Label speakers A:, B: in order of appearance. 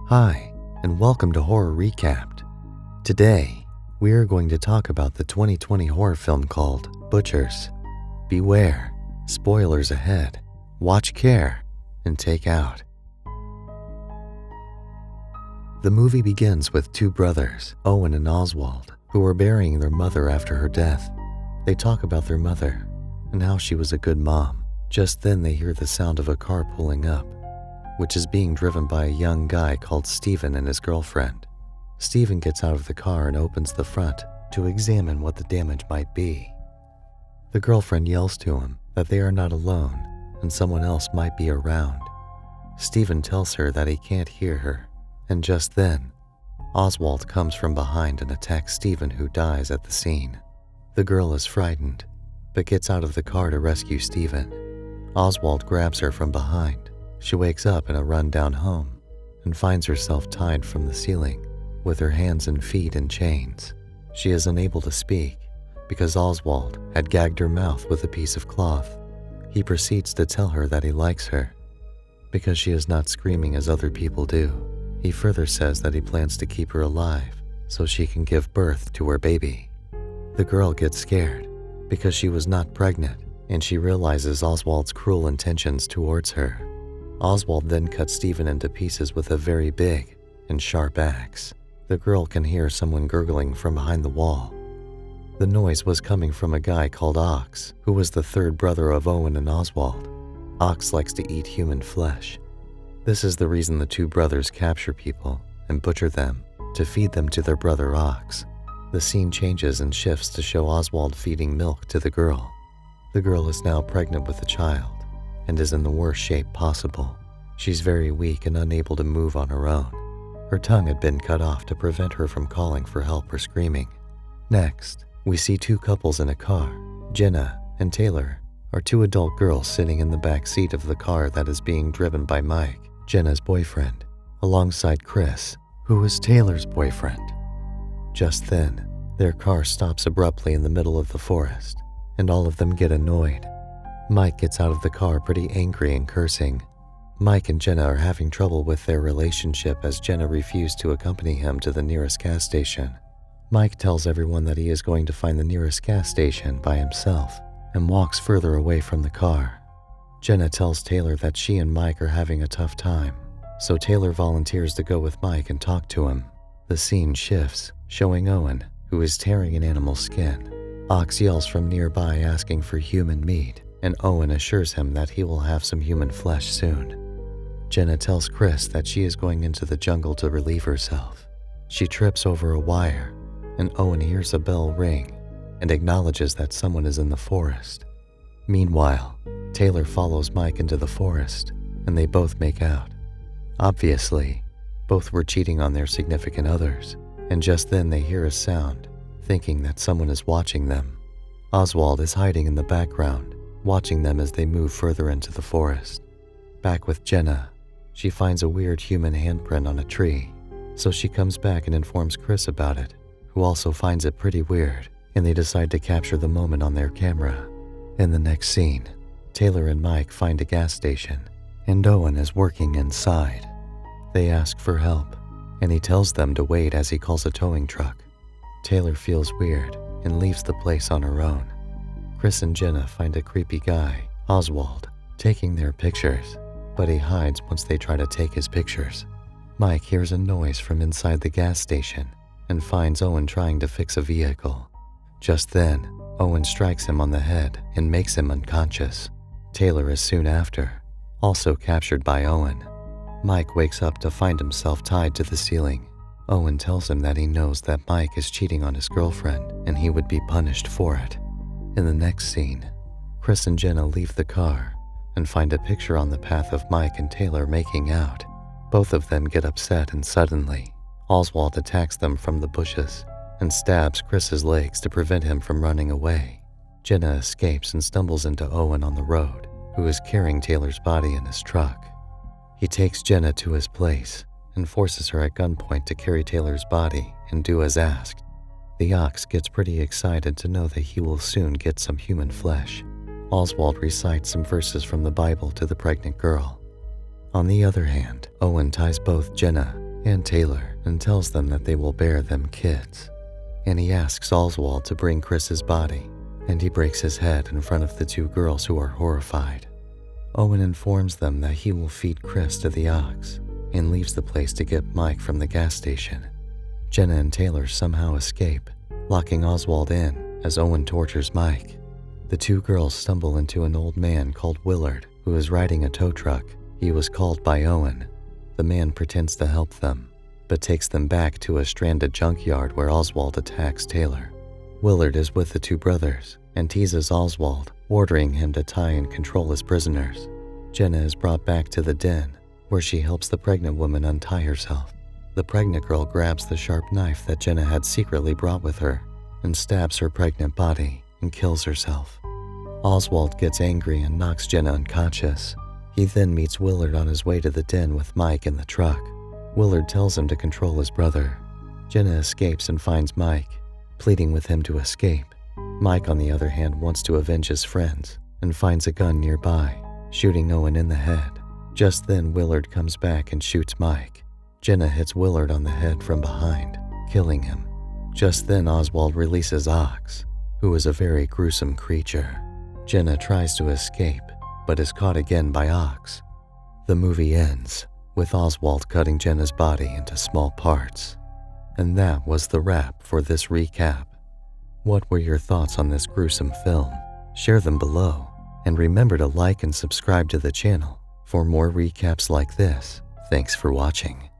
A: Hi, and welcome to Horror Recapped. Today, we are going to talk about the 2020 horror film called Butchers. Beware, spoilers ahead, watch care, and take out. The movie begins with two brothers, Owen and Oswald, who are burying their mother after her death. They talk about their mother and how she was a good mom. Just then they hear the sound of a car pulling up, which is being driven by a young guy called Stephen and his girlfriend. Stephen gets out of the car and opens the front to examine what the damage might be. The girlfriend yells to him that they are not alone and someone else might be around. Stephen tells her that he can't hear her, and just then, Oswald comes from behind and attacks Stephen, who dies at the scene. The girl is frightened, but gets out of the car to rescue Stephen. Oswald grabs her from behind. She wakes up in a run-down home and finds herself tied from the ceiling with her hands and feet in chains. She is unable to speak because Oswald had gagged her mouth with a piece of cloth. He proceeds to tell her that he likes her because she is not screaming as other people do. He further says that he plans to keep her alive so she can give birth to her baby. The girl gets scared because she was not pregnant and she realizes Oswald's cruel intentions towards her. Oswald then cuts Stephen into pieces with a very big and sharp axe. The girl can hear someone gurgling from behind the wall. The noise was coming from a guy called Ox, who was the third brother of Owen and Oswald. Ox likes to eat human flesh. This is the reason the two brothers capture people and butcher them to feed them to their brother Ox. The scene changes and shifts to show Oswald feeding milk to the girl. The girl is now pregnant with a child and is in the worst shape possible. She's very weak and unable to move on her own. Her tongue had been cut off to prevent her from calling for help or screaming. Next, we see two couples in a car. Jenna and Taylor are two adult girls sitting in the back seat of the car that is being driven by Mike, Jenna's boyfriend, alongside Chris, who is Taylor's boyfriend. Just then, their car stops abruptly in the middle of the forest, and all of them get annoyed. Mike gets out of the car pretty angry and cursing. Mike and Jenna are having trouble with their relationship as Jenna refused to accompany him to the nearest gas station. Mike tells everyone that he is going to find the nearest gas station by himself and walks further away from the car. Jenna tells Taylor that she and Mike are having a tough time, so Taylor volunteers to go with Mike and talk to him. The scene shifts, showing Owen, who is tearing an animal's skin. Ox yells from nearby asking for human meat, and Owen assures him that he will have some human flesh soon. Jenna tells Chris that she is going into the jungle to relieve herself. She trips over a wire, and Owen hears a bell ring and acknowledges that someone is in the forest. Meanwhile, Taylor follows Mike into the forest, and they both make out. Obviously, both were cheating on their significant others, and just then they hear a sound, thinking that someone is watching them. Oswald is hiding in the background, watching them as they move further into the forest. Back with Jenna, she finds a weird human handprint on a tree, so she comes back and informs Chris about it, who also finds it pretty weird, and they decide to capture the moment on their camera. In the next scene, Taylor and Mike find a gas station, and Owen is working inside. They ask for help, and he tells them to wait as he calls a towing truck. Taylor feels weird and leaves the place on her own. Chris and Jenna find a creepy guy, Oswald, taking their pictures, but he hides once they try to take his pictures. Mike hears a noise from inside the gas station and finds Owen trying to fix a vehicle. Just then, Owen strikes him on the head and makes him unconscious. Taylor is soon after, also captured by Owen. Mike wakes up to find himself tied to the ceiling. Owen tells him that he knows that Mike is cheating on his girlfriend and he would be punished for it. In the next scene, Chris and Jenna leave the car and find a picture on the path of Mike and Taylor making out. Both of them get upset, and suddenly, Oswald attacks them from the bushes and stabs Chris's legs to prevent him from running away. Jenna escapes and stumbles into Owen on the road, who is carrying Taylor's body in his truck. He takes Jenna to his place and forces her at gunpoint to carry Taylor's body and do as asked. The ox gets pretty excited to know that he will soon get some human flesh. Oswald recites some verses from the Bible to the pregnant girl. On the other hand, Owen ties both Jenna and Taylor and tells them that they will bear them kids. And he asks Oswald to bring Chris's body, and he breaks his head in front of the two girls who are horrified. Owen informs them that he will feed Chris to the ox and leaves the place to get Mike from the gas station. Jenna and Taylor somehow escape, locking Oswald in as Owen tortures Mike. The two girls stumble into an old man called Willard who is riding a tow truck. He was called by Owen. The man pretends to help them, but takes them back to a stranded junkyard where Oswald attacks Taylor. Willard is with the two brothers and teases Oswald, ordering him to tie and control his prisoners. Jenna is brought back to the den, where she helps the pregnant woman untie herself. The pregnant girl grabs the sharp knife that Jenna had secretly brought with her and stabs her pregnant body and kills herself. Oswald gets angry and knocks Jenna unconscious. He then meets Willard on his way to the den with Mike in the truck. Willard tells him to control his brother. Jenna escapes and finds Mike, pleading with him to escape. Mike, on the other hand, wants to avenge his friends and finds a gun nearby, shooting Owen in the head. Just then, Willard comes back and shoots Mike. Jenna hits Willard on the head from behind, killing him. Just then, Oswald releases Ox, who is a very gruesome creature. Jenna tries to escape, but is caught again by Ox. The movie ends with Oswald cutting Jenna's body into small parts. And that was the wrap for this recap. What were your thoughts on this gruesome film? Share them below, and remember to like and subscribe to the channel for more recaps like this. Thanks for watching.